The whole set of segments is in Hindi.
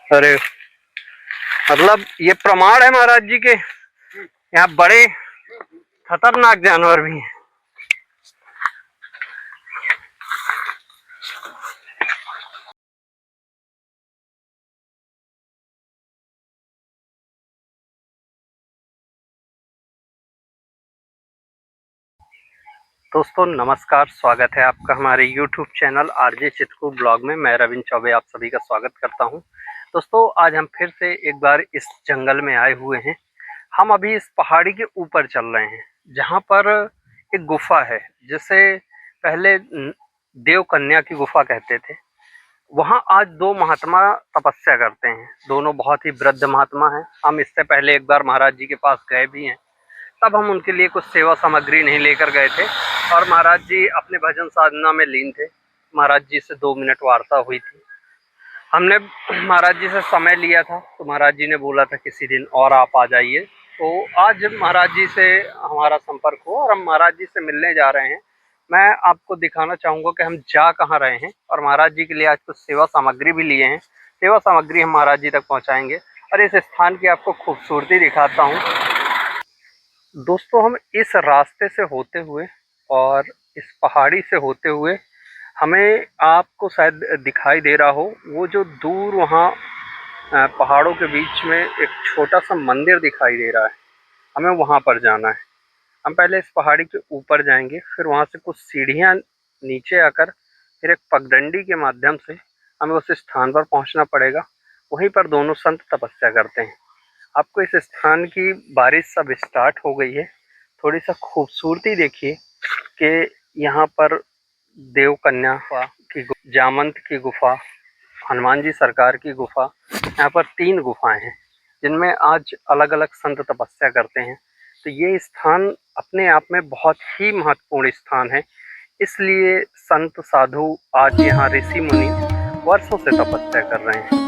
अरे मतलब ये प्रमाण है महाराज जी के यहाँ बड़े खतरनाक जानवर भी हैं। दोस्तों नमस्कार, स्वागत है आपका हमारे YouTube channel RJ Chitrakoot blog में। मैं रविंद्र चौबे आप सभी का स्वागत करता हूं। दोस्तों आज हम फिर से एक बार इस जंगल में आए हुए हैं। हम अभी इस पहाड़ी के ऊपर चल रहे हैं जहां पर एक गुफा है जिसे पहले देव कन्या की गुफा कहते थे। वहां आज दो महात्मा तपस्या करते हैं। दोनों बहुत ही वृद्ध महात्मा हैं। हम इससे पहले एक बार महाराज जी के पास गए भी हैं। तब हम उनके लिए कुछ सेवा सामग्री नहीं लेकर गए थे और महाराज जी अपने भजन साधना में लीन थे। महाराज जी से 2 मिनट वार्ता हुई थी। हमने महाराज जी से समय लिया था तो महाराज जी ने बोला था किसी दिन और आप आ जाइए। तो आज महाराज जी से हमारा संपर्क हुआ और हम महाराज जी से मिलने जा रहे हैं। मैं आपको दिखाना चाहूँगा कि हम जा कहाँ रहे हैं और महाराज जी के लिए आज कुछ सेवा सामग्री भी लिए हैं। सेवा सामग्री हम महाराज जी तक पहुँचाएंगे और इस स्थान की आपको खूबसूरती दिखाता हूँ। दोस्तों हम इस रास्ते से होते हुए और इस पहाड़ी से होते हुए हमें आपको शायद दिखाई दे रहा हो वो जो दूर वहाँ पहाड़ों के बीच में एक छोटा सा मंदिर दिखाई दे रहा है। हमें वहाँ पर जाना है। हम पहले इस पहाड़ी के ऊपर जाएंगे, फिर वहाँ से कुछ सीढ़ियाँ नीचे आकर फिर एक पगडंडी के माध्यम से हमें उस स्थान पर पहुँचना पड़ेगा। वहीं पर दोनों संत तपस्या करते हैं। आपको इस स्थान की बारिश अब स्टार्ट हो गई है। थोड़ी सा खूबसूरती देखिए कि यहाँ पर देव कन्या की जामंत की गुफा, हनुमान जी सरकार की गुफा, यहाँ पर 3 गुफाएं हैं जिनमें आज अलग अलग संत तपस्या करते हैं। तो ये स्थान अपने आप में बहुत ही महत्वपूर्ण स्थान है। इसलिए संत साधु आज यहाँ ऋषि मुनि वर्षों से तपस्या कर रहे हैं।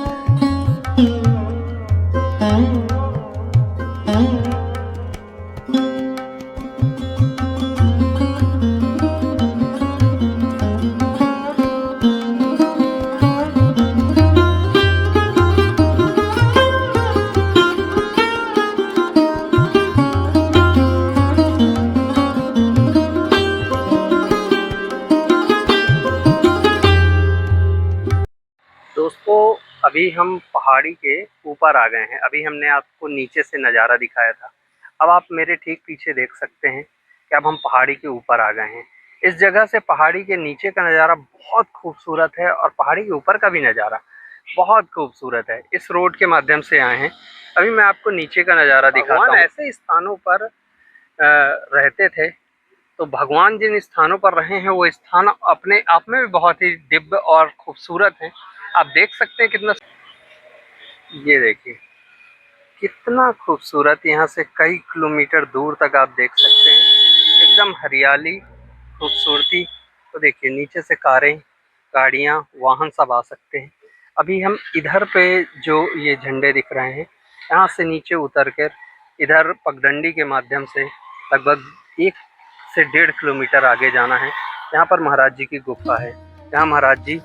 दोस्तों अभी हम पहाड़ी के ऊपर आ गए हैं। अभी हमने आपको नीचे से नज़ारा दिखाया था। अब आप मेरे ठीक पीछे देख सकते हैं कि अब हम पहाड़ी के ऊपर आ गए हैं। इस जगह से पहाड़ी के नीचे का नज़ारा बहुत खूबसूरत है और पहाड़ी के ऊपर का भी नज़ारा बहुत खूबसूरत है। इस रोड के माध्यम से आए हैं। अभी मैं आपको नीचे का नज़ारा दिखाता हूँ। ऐसे स्थानों पर रहते थे तो भगवान जिन स्थानों पर रहे हैं वो स्थान अपने आप में भी बहुत ही दिव्य और खूबसूरत है। आप देख सकते हैं कितना, ये देखिए कितना खूबसूरत। यहाँ से कई किलोमीटर दूर तक आप देख सकते हैं एकदम हरियाली, खूबसूरती। तो देखिए नीचे से कारें, गाड़ियाँ, वाहन सब आ सकते हैं। अभी हम इधर पे जो ये झंडे दिख रहे हैं यहाँ से नीचे उतर कर इधर पगडंडी के माध्यम से लगभग 1 से 1.5 किलोमीटर आगे जाना है। यहाँ पर महाराज जी की गुफा है। यहाँ महाराज जी,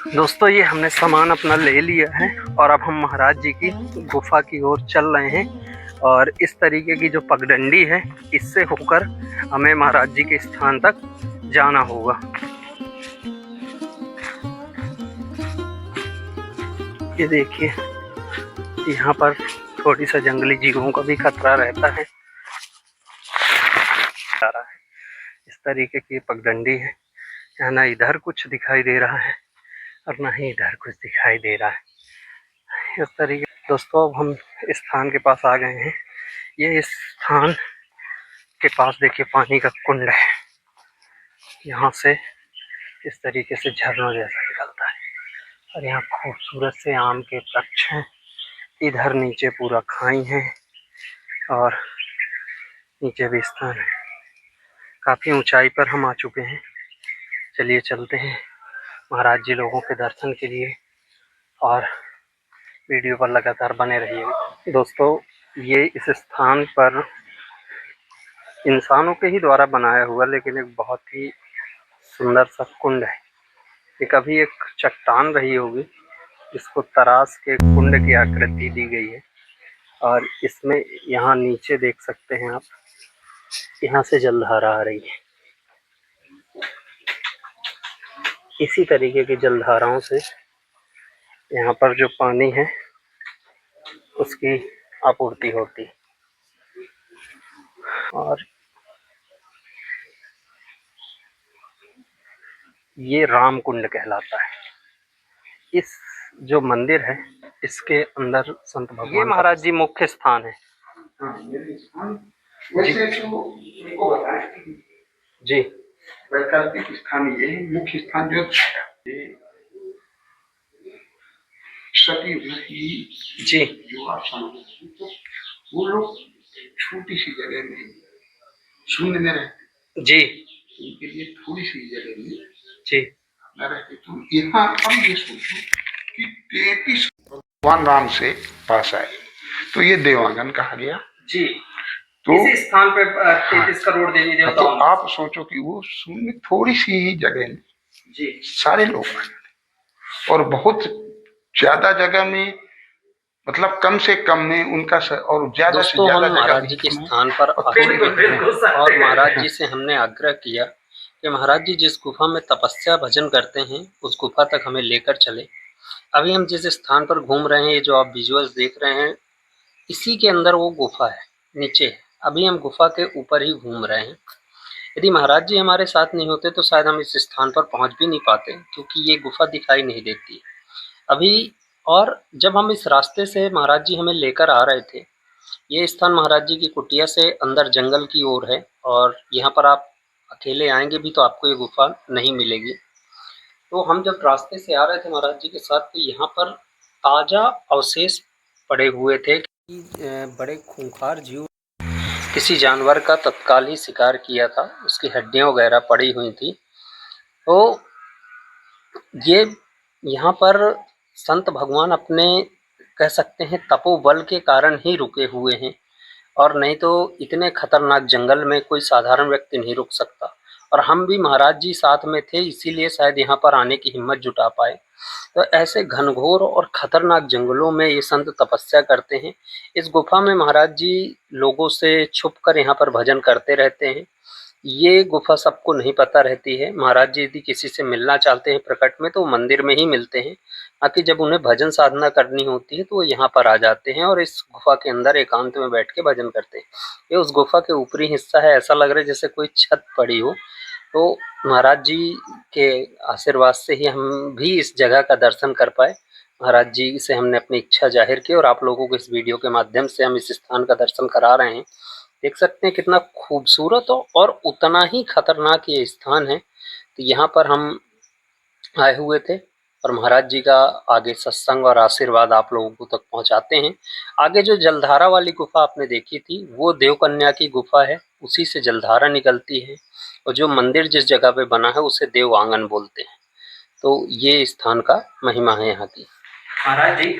दोस्तों ये हमने सामान अपना ले लिया है और अब हम महाराज जी की गुफा की ओर चल रहे हैं और इस तरीके की जो पगडंडी है इससे होकर हमें महाराज जी के स्थान तक जाना होगा। ये देखिए यहाँ पर थोड़ी सा जंगली जीवों का भी खतरा रहता है। इस तरीके की पगडंडी है। यहाँ ना इधर कुछ दिखाई दे रहा है और ना ही इधर कुछ दिखाई दे रहा है। इस तरीके दोस्तों अब हम इस स्थान के पास आ गए हैं। ये इस स्थान के पास देखिए पानी का कुंड है। यहाँ से इस तरीके से झरनों जैसा निकलता है और यहाँ खूबसूरत से आम के वृक्ष हैं। इधर नीचे पूरा खाई है और नीचे भी स्थान है। काफ़ी ऊंचाई पर हम आ चुके हैं। चलिए चलते हैं महाराज जी लोगों के दर्शन के लिए और वीडियो पर लगातार बने रहिए। दोस्तों ये इस स्थान पर इंसानों के ही द्वारा बनाया हुआ लेकिन एक बहुत ही सुंदर सा कुंड है। ये कभी एक चट्टान रही होगी इसको तराश के कुंड की आकृति दी गई है और इसमें यहाँ नीचे देख सकते हैं आप, यहाँ से जलधारा आ रही है। इसी तरीके की जलधाराओं से यहाँ पर जो पानी है उसकी आपूर्ति होती है। और ये राम कुंड कहलाता है। इस जो मंदिर है इसके अंदर संत भगवान, ये महाराज जी मुख्य स्थान है। वैसे तो उनको बताएं जी, वैकल्पिक स्थान ये है, मुख्य स्थान जो सती जी, जो आप समझ, वो लोग छोटी सी जगह में शून्य में रहते जी, उनके लिए थोड़ी सी जगह में जी न रहते। तो यहाँ हम ये सोचो कि 33 भगवान राम से पास आए तो ये देवांगन कहा गया। जी, तो इसी स्थान पे 33 करोड़ देवी देवता। तो आप सोचो कि वो शून्य थोड़ी सी ही जगह में जी सारे लोग आ गए और बहुत ज्यादा जगह में, मतलब कम से कम में उनका और ज्यादा से ज्यादा महाराज जी के स्थान पर और महाराज जी से हमने आग्रह किया कि महाराज जी जिस गुफा में तपस्या भजन करते हैं उस गुफा तक हमें लेकर चले। अभी हम जिस स्थान पर घूम रहे हैं, ये जो आप विजुअल्स देख रहे हैं, इसी के अंदर वो गुफा है, नीचे है। अभी हम गुफा के ऊपर ही घूम रहे हैं। यदि महाराज जी हमारे साथ नहीं होते तो शायद हम इस स्थान पर पहुंच भी नहीं पाते, क्योंकि ये गुफा दिखाई नहीं देती अभी। और जब हम इस रास्ते से महाराज जी हमें लेकर आ रहे थे, ये स्थान महाराज जी की कुटिया से अंदर जंगल की ओर है और यहाँ पर आप अकेले आएंगे भी तो आपको ये गुफा नहीं मिलेगी। तो हम जब रास्ते से आ रहे थे महाराज जी के साथ, तो यहाँ पर ताज़ा अवशेष पड़े हुए थे कि बड़े खूंखार जीव किसी जानवर का तत्काल ही शिकार किया था, उसकी हड्डियां वगैरह पड़ी हुई थी। तो ये यहाँ पर संत भगवान अपने कह सकते हैं तपोबल के कारण ही रुके हुए हैं, और नहीं तो इतने खतरनाक जंगल में कोई साधारण व्यक्ति नहीं रुक सकता। और हम भी महाराज जी साथ में थे, इसीलिए शायद यहाँ पर आने की हिम्मत जुटा पाए। तो ऐसे घनघोर और खतरनाक जंगलों में ये संत तपस्या करते हैं। इस गुफा में महाराज जी लोगों से छुपकर यहाँ पर भजन करते रहते हैं। ये गुफा सबको नहीं पता रहती है। महाराज जी यदि किसी से मिलना चाहते हैं प्रकट में तो वो मंदिर में ही मिलते हैं, बाकी जब उन्हें भजन साधना करनी होती है तो वो यहाँ पर आ जाते हैं और इस गुफा के अंदर एकांत में बैठ के भजन करते हैं। ये उस गुफा के ऊपरी हिस्सा है, ऐसा लग रहा है जैसे कोई छत पड़ी हो। तो महाराज जी के आशीर्वाद से ही हम भी इस जगह का दर्शन कर पाए। महाराज जी से हमने अपनी इच्छा जाहिर की और आप लोगों को इस वीडियो के माध्यम से हम इस स्थान का दर्शन करा रहे हैं। देख सकते हैं कितना खूबसूरत हो और उतना ही खतरनाक ये स्थान है। तो यहाँ पर हम आए हुए थे और महाराज जी का आगे सत्संग और आशीर्वाद आप लोगों को तक पहुँचाते हैं। आगे जो जलधारा वाली गुफा आपने देखी थी वो देवकन्या की गुफा है, उसी से जलधारा निकलती है। और जो मंदिर जिस जगह पे बना है उसे देव आंगन बोलते हैं। तो ये स्थान का महिमा है यहाँ की। महाराज जी,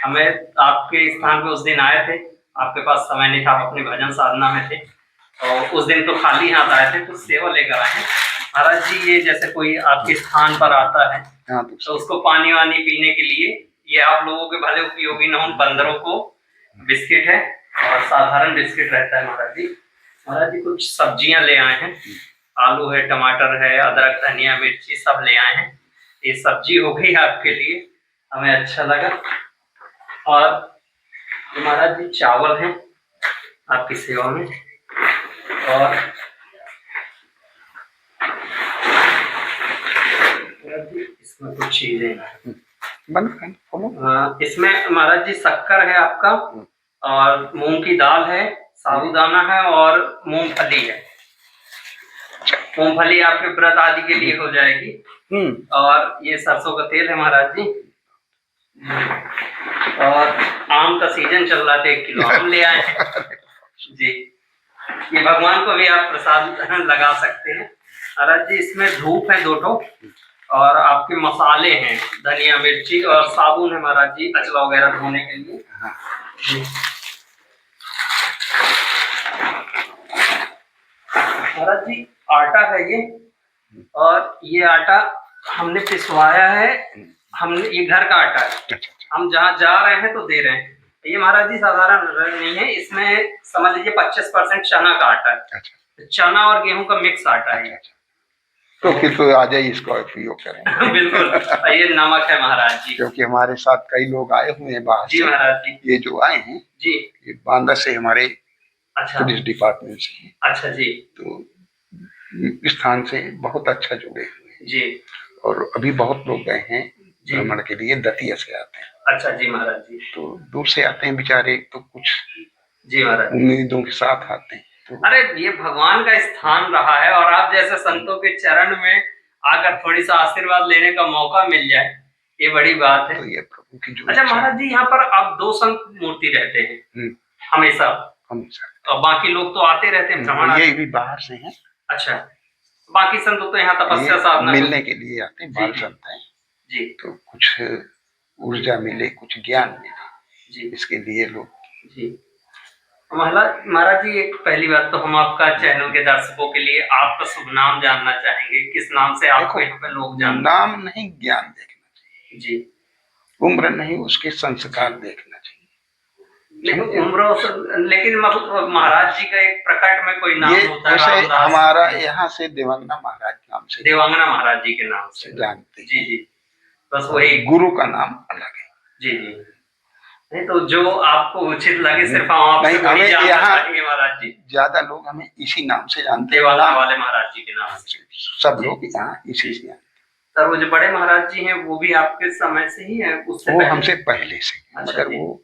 हमें आपके स्थान पे उस दिन आए थे, आपके पास समय नहीं था, आप अपनी भजन साधना में थे और उस दिन तो खाली हाथ आए थे, कुछ सेवा लेकर आए हैं। महाराज जी, ये जैसे कोई आपके स्थान पर आता है तो उसको पानी वानी पीने के लिए ये आप लोगों के भले उपयोगी न हो, बंदरों को बिस्किट है और साधारण बिस्किट रहता है। महाराज जी कुछ सब्जियां ले आए हैं, आलू है, टमाटर है, अदरक, धनिया, मिर्ची सब ले आए हैं। ये सब्जी हो गई आपके लिए, हमें अच्छा लगा। और महाराज जी चावल हैं आपकी सेवा में, और इसमें कुछ चीजें इसमें महाराज जी शक्कर है आपका, और मूंग की दाल है, साबूदाना है और मूंगफली है। मूंगफली आपके व्रत आदि के लिए हो जाएगी। और ये सरसों का तेल है महाराज जी। और आम का सीजन चल रहा था, 1 किलो आम ले आए हैं जी। ये भगवान को भी आप प्रसाद लगा सकते हैं। महाराज जी इसमें धूप है 2 ठो और आपके मसाले हैं, धनिया, मिर्ची और साबुन है महाराज जी, अचला वगैरह धोने के लिए जी। महाराज जी आटा है ये, और ये आटा हमने पिसवाया है हमने ये घर का आटा है, अच्छा, हम जहाँ जा रहे हैं तो दे रहे हैं। ये महाराज जी साधारण नहीं है, इसमें समझ लीजिए 25% चना का आटा है। अच्छा, चना और गेहूं का मिक्स आटा है। अच्छा। तो फिर तो आ जाइए, इसका उपयोग करेंगे। बिल्कुल। ये नमक है महाराज जी, क्योंकि हमारे साथ कई लोग आए हुए हैं बाहर जी से। महाराज जी। ये जो आए हैं जी। ये बांदा से हमारे अच्छा, पुलिस डिपार्टमेंट से हैं। अच्छा जी, तो इस स्थान से बहुत अच्छा जुड़े हुए हैं जी, और अभी बहुत लोग गए हैं जी। भ्रमण के लिए, दतिया से आते हैं। अच्छा जी महाराज जी, तो दूर से आते हैं बेचारे, तो कुछ जी महाराज। उम्मीदों के साथ आते हैं। तो अरे ये भगवान का स्थान रहा है और आप जैसे संतों के चरण में आकर थोड़ी सा आशीर्वाद लेने का मौका मिल जाए, ये बड़ी बात है। तो ये प्रभु की जो अच्छा इच्छा महाराज जी, यहाँ पर अब 2 संत मूर्ति रहते हैं हमेशा, हमेशा। और बाकी लोग तो आते रहते हैं भ्रमण। ये भी बाहर से हैं। अच्छा, बाकी संत तो यहाँ तपस्या ये साधना मिलने के लिए आते हैं, जी, बाल जी। संत हैं। जी, तो कुछ ऊर्जा मिले, कुछ ज्ञान मिले, जी, इसके लिए लोग। जी। महाराज जी, एक पहली बात तो हम आपका चैनल के दर्शकों के लिए आपका शुभ नाम जानना चाहेंगे, किस नाम से आपको यहाँ पे लोग जानते हैं? नाम नहीं, ज्ञान देखना चाहिए जी। उम्र नहीं, उसके संस्कार देखना चाहिए। लेकिन लेकिन मतलब महाराज जी का एक प्रकट में कोई नाम ये होता है, वैसे रामदास हमारा यहाँ से देवांगना महाराज नाम से, देवांगना महाराज जी के नाम से जानते हैं। जी, जी, बस वही। गुरु का नाम अलग है। जी, जी। नहीं तो जो आपको उचित लगे सिर्फ हम आपसे नहीं, हमें जानना यहाँ चाहेंगे महाराज जी। ज्यादा लोग हमें इसी नाम से जानते हैं, देवांगना वाले महाराज जी के नाम से सब लोग यहाँ इसी से जानते सर। वो जो बड़े महाराज जी हैं वो भी आपके समय से ही है, उससे हैं। वो पहले? हमसे पहले से, अच्छा मगर जी। वो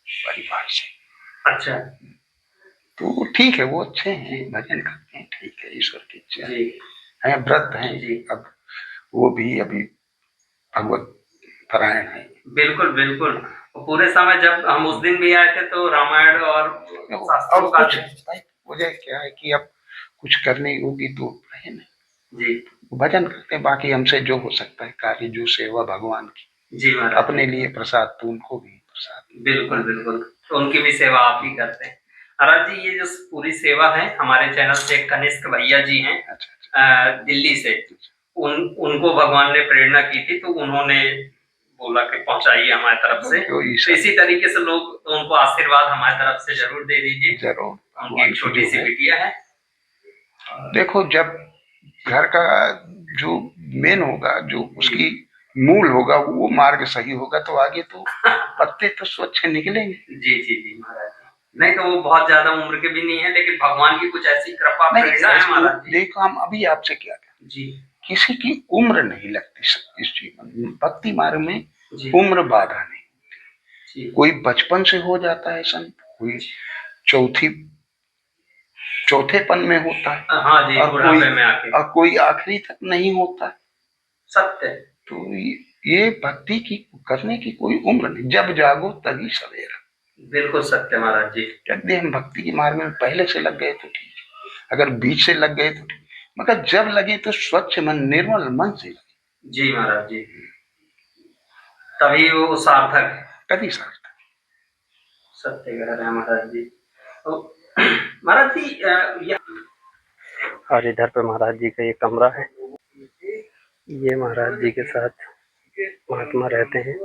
परिवार से। अच्छा, तो ठीक है, वो अच्छे हैं, भजन करते हैं, ठीक है, ईश्वर की इच्छा जी, है, व्रत हैं। जी। अब वो भी अभी भगवत परायण है। बिल्कुल, बिल्कुल। और पूरे समय जब हम उस दिन भी आए थे तो रामायण और शास्त्रों अब का कुछ वजह क्या है कि अब कुछ करने योगी तो है नहीं जी, भजन करते हैं। बाकी हमसे जो हो सकता है कार्य, जो सेवा भगवान की, जी महाराज। अपने लिए प्रसाद तो उनको भी प्रसाद। बिल्कुल, बिल्कुल। तो उनकी भी सेवा आप ही करते हैं। महाराज जी, ये जो पूरी सेवा है हमारे चैनल से कनिष्क भैया जी हैं, दिल्ली से, उनको भगवान ने प्रेरणा की थी, तो उन्होंने बोला कि पहुंचाइए हमारी तरफ से। तो इसी तरीके से लोग, तो उनको आशीर्वाद हमारी तरफ से जरूर दे दीजिए। जरूर। उनकी एक छोटी सी बिटिया है। देखो, जब घर का जो मेन होगा, जो उसकी मूल होगा, वो मार्ग सही होगा तो आगे तो पत्ते तो स्वच्छ निकलेंगे। जी, जी, जी महाराज जी। नहीं तो वो बहुत ज्यादा उम्र के भी नहीं है, लेकिन भगवान की कुछ ऐसी कृपा प्रेरणा है महाराज जी। देखो, हम अभी आपसे क्या कहें जी, किसी की उम्र नहीं लगती इस जीवन में, भक्ति मार्ग में उम्र बाधा नहीं। कोई बचपन से हो जाता है संत, कोई चौथेपन में होता है, हाँ जी, और कोई आखिरी तक नहीं होता। सत्य। तो ये भक्ति की करने की कोई उम्र नहीं, जब जागो तभी सवेरा। बिल्कुल सत्य महाराज जी। यदि हम भक्ति के मार्ग में पहले से लग गए तो ठीक है, अगर बीच से लग गए तो ठीक, मगर जब लगे तो स्वच्छ मन, निर्मल मन से लगे। जी महाराज जी, तभी वो सार्थक है। तभी सार्थक। सत्य कह रहे हैं महाराज जी। तो महाराज जी, और इधर पे महाराज जी का ये कमरा है, ये महाराज जी के साथ महात्मा रहते हैं।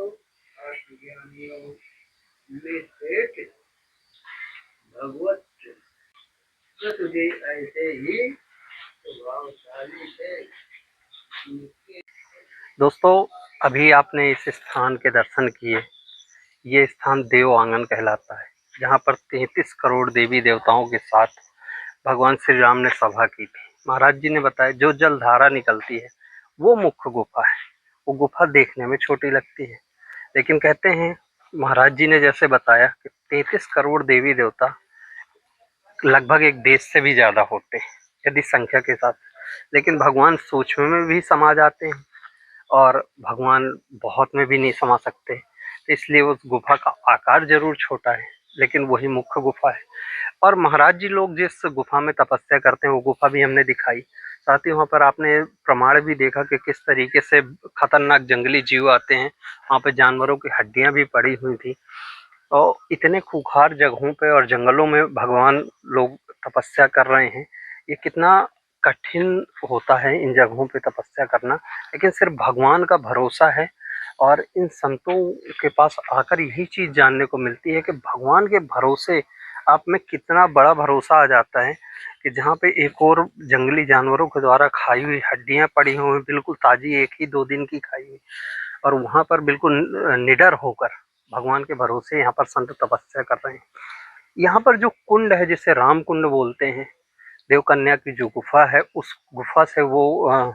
दोस्तों, अभी आपने इस स्थान के दर्शन किए। ये स्थान देव आंगन कहलाता है, जहाँ पर 33 करोड़ देवी देवताओं के साथ भगवान श्री राम ने सभा की थी। महाराज जी ने बताया जो जलधारा निकलती है वो मुख्य गुफा है। वो गुफा देखने में छोटी लगती है, लेकिन कहते हैं महाराज जी ने जैसे बताया कि 33 करोड़ देवी देवता लगभग एक देश से भी ज़्यादा होते हैं यदि संख्या के साथ, लेकिन भगवान सूक्ष्म में भी समा जाते हैं और भगवान बहुत में भी नहीं समा सकते। तो इसलिए उस गुफा का आकार जरूर छोटा है, लेकिन वही मुख्य गुफा है। और महाराज जी लोग जिस गुफा में तपस्या करते हैं वो गुफा भी हमने दिखाई। साथ ही वहाँ पर आपने प्रमाण भी देखा कि किस तरीके से खतरनाक जंगली जीव आते हैं। वहाँ पे जानवरों की हड्डियाँ भी पड़ी हुई थी। और इतने खूंखार जगहों पे और जंगलों में भगवान लोग तपस्या कर रहे हैं, ये कितना कठिन होता है इन जगहों पे तपस्या करना, लेकिन सिर्फ भगवान का भरोसा है। और इन संतों के पास आकर यही चीज़ जानने को मिलती है कि भगवान के भरोसे आप में कितना बड़ा भरोसा आ जाता है कि जहाँ पे एक और जंगली जानवरों के द्वारा खाई हुई हड्डियाँ पड़ी हुई, बिल्कुल ताज़ी, 1 ही 2 दिन की खाई हुई, और वहाँ पर बिल्कुल निडर होकर भगवान के भरोसे यहाँ पर संत तपस्या कर रहे हैं। यहाँ पर जो कुंड है जिसे राम कुंड बोलते हैं, देवकन्या की जो गुफा है, उस गुफा से वो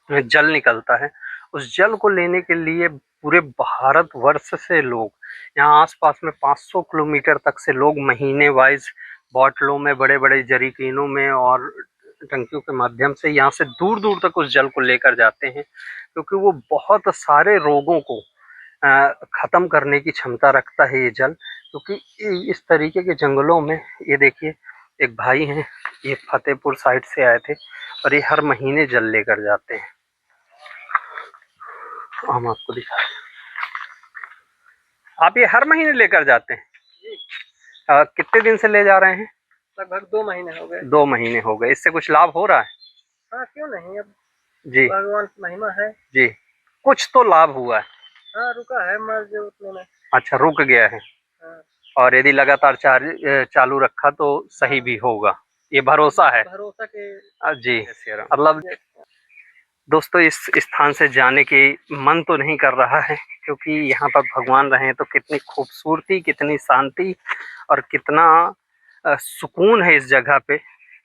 जल निकलता है। उस जल को लेने के लिए पूरे भारतवर्ष से लोग, यहाँ आसपास में 500 किलोमीटर तक से लोग महीने वाइज बॉटलों में, बड़े बड़े जरीकीनों में और टंकियों के माध्यम से यहाँ से दूर दूर तक उस जल को लेकर जाते हैं, क्योंकि वो बहुत सारे रोगों को ख़त्म करने की क्षमता रखता है ये जल। क्योंकि इस तरीके के जंगलों में, ये देखिए एक भाई हैं, ये फतेहपुर साइड से आए थे और ये हर महीने जल लेकर जाते हैं। हम आपको दिखा, आप ये हर महीने लेकर जाते हैं? कितने दिन से ले जा रहे हैं? लगभग 2 महीने हो गए। 2 महीने हो गए। इससे कुछ लाभ हो रहा है? हाँ, क्यों नहीं, अब जी भगवान की महिमा है। जी, कुछ तो लाभ हुआ है। हाँ, रुका है मर्ज उतने में। अच्छा, रुक गया है। हाँ, और यदि लगातार चालू रखा तो सही भी होगा, ये भरोसा है। भरोसा के जी, मतलब दोस्तों इस स्थान से जाने की मन तो नहीं कर रहा है, क्योंकि यहाँ पर भगवान रहे तो कितनी खूबसूरती, कितनी शांति और कितना सुकून है इस जगह पे,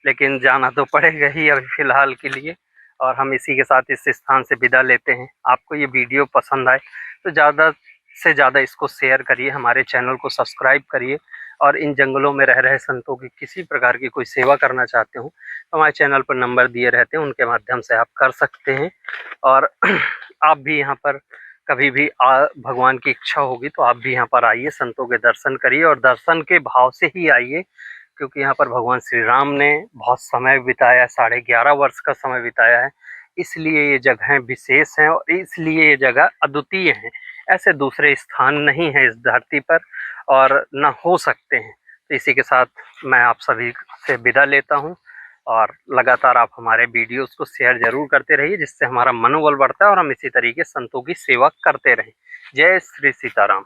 लेकिन जाना तो पड़ेगा ही अभी फ़िलहाल के लिए। और हम इसी के साथ इस स्थान से विदा लेते हैं। आपको ये वीडियो पसंद आए तो ज़्यादा से ज़्यादा इसको शेयर करिए, हमारे चैनल को सब्सक्राइब करिए, और इन जंगलों में रह रहे संतों की किसी प्रकार की कोई सेवा करना चाहते हो तो हमारे चैनल पर नंबर दिए रहते हैं, उनके माध्यम से आप कर सकते हैं। और आप भी यहाँ पर कभी भी भगवान की इच्छा होगी तो आप भी यहाँ पर आइए, संतों के दर्शन करिए, और दर्शन के भाव से ही आइए, क्योंकि यहाँ पर भगवान श्री राम ने बहुत समय बिताया है, 11.5 वर्ष का समय बिताया है। इसलिए ये जगहें विशेष हैं और इसलिए ये जगह अद्वितीय हैं। ऐसे दूसरे स्थान नहीं है इस धरती पर और न हो सकते हैं। तो इसी के साथ मैं आप सभी से विदा लेता हूँ, और लगातार आप हमारे वीडियोस को शेयर ज़रूर करते रहिए, जिससे हमारा मनोबल बढ़ता है और हम इसी तरीके संतों की सेवा करते रहें। जय श्री सीताराम।